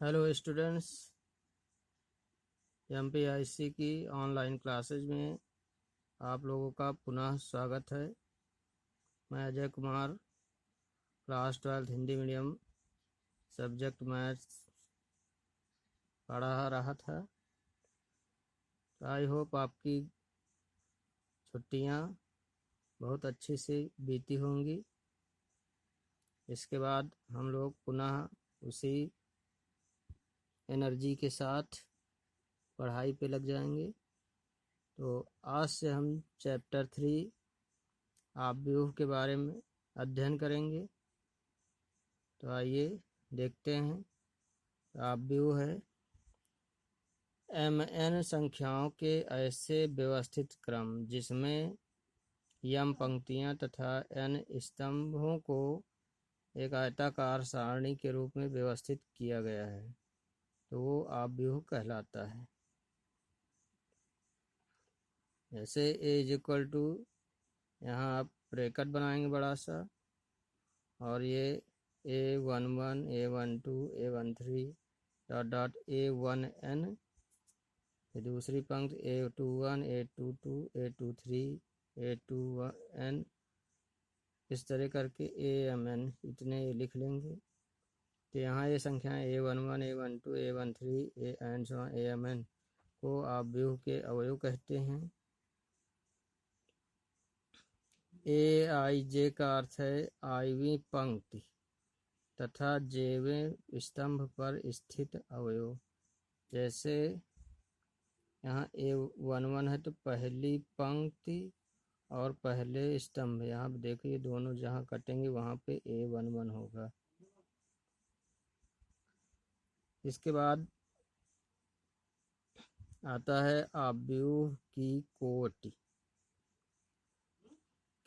Hello students, MPIC की online classes में आप लोगों का पुनः स्वागत है। मैं Ajay Kumar, class 12 Hindi medium subject maths पढ़ा रहा था। तो आई होप आपकी छुट्टियां बहुत अच्छी से बीती होंगी। इसके बाद हम लोग पुनः उसी एनर्जी के साथ पढ़ाई पे लग जाएंगे। तो आज से हम चैप्टर 3 आव्यूह के बारे में अध्ययन करेंगे। तो आइए देखते हैं। आव्यूह है mn संख्याओं के ऐसे व्यवस्थित क्रम जिसमें m पंक्तियां तथा n स्तंभों को एक आयताकार सारणी के रूप में व्यवस्थित किया गया है, तो वो आव्यूह कहलाता है। जैसे a यहाँ आप ब्रैकेट बनाएंगे बड़ा सा, और ये a11 a12 a13 dot dot a1n, दूसरी पंक्ति a21 a22 a23 a2n, इस तरह करके amn इतने लिख लेंगे। तो यहाँ ये संख्याएं a11 a12 a13 amn को आव्यूह के अवयव कहते हैं। aij का अर्थ है आयवीं पंक्ति तथा जेवें स्तंभ पर स्थित अवयव। जैसे यहाँ a11 है तो पहली पंक्ति और पहले स्तंभ, यहाँ देखिए दोनों जहाँ कटेंगे वहाँ पे a11 होगा। इसके बाद आता है आव्यूह की कोटि।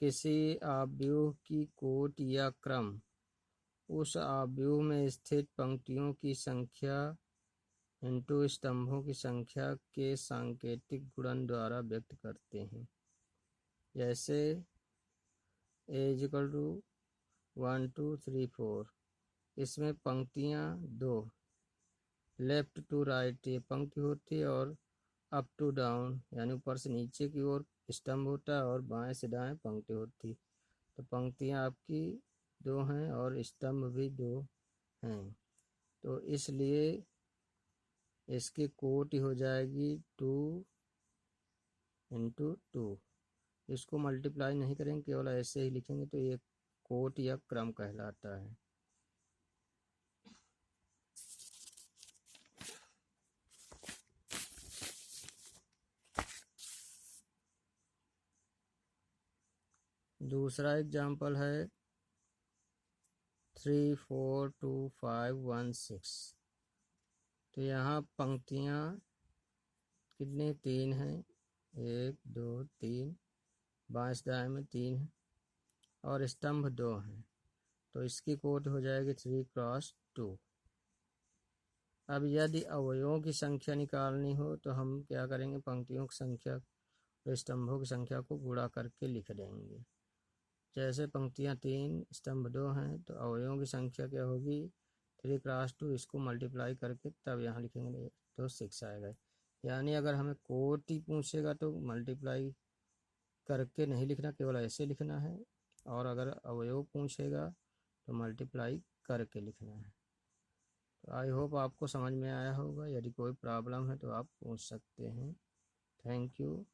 किसी आव्यूह की कोटि या क्रम उस आव्यूह में स्थित पंक्तियों की संख्या इंटू स्तंभों की संख्या के सांकेतिक गुणन द्वारा व्यक्त करते हैं। जैसे a = 1 2 3 4, इसमें पंक्तियां दो, लेफ्ट टू राइट ये पंक्ति होती है, और अप टू डाउन यानी ऊपर से नीचे की ओर स्तंभ होता है, और बाएं से दाएं पंक्ति होती। तो पंक्तियां आपकी दो हैं और स्तंभ भी दो हैं, तो इसलिए इसकी कोटि हो जाएगी 2 × 2। इसको मल्टीप्लाई नहीं करेंगे, केवल ऐसे ही लिखेंगे, तो ये कोटि या क्रम कहलाता है। दूसरा एग्जाम्पल है 3 4 2 5 1 6। तो यहाँ पंक्तियाँ कितने, 3 हैं, 1 2 3, बाएं से दाएं में 3 है, और स्तंभ 2 हैं, तो इसकी कोटि हो जाएगी 3 × 2। अब यदि अवयवों की संख्या निकालनी हो तो हम क्या करेंगे, पंक्तियों की संख्या और स्तंभों की संख्या को गुणा करके लिख देंगे। जैसे पंक्तियां 3 स्तंभ 2 हैं, तो अवयवों की संख्या क्या होगी, 3 × 2, इसको मल्टीप्लाई करके तब यहाँ लिखेंगे तो 6 आएगा। यानी अगर हमें कोटि पूछेगा तो मल्टीप्लाई करके नहीं लिखना, केवल ऐसे लिखना है, और अगर अवयव पूछेगा तो मल्टीप्लाई करके लिखना है। तो आई होप आपको समझ में आया होगा। यदि कोई प्रॉब्लम है तो आप पूछ सकते हैं। Thank you.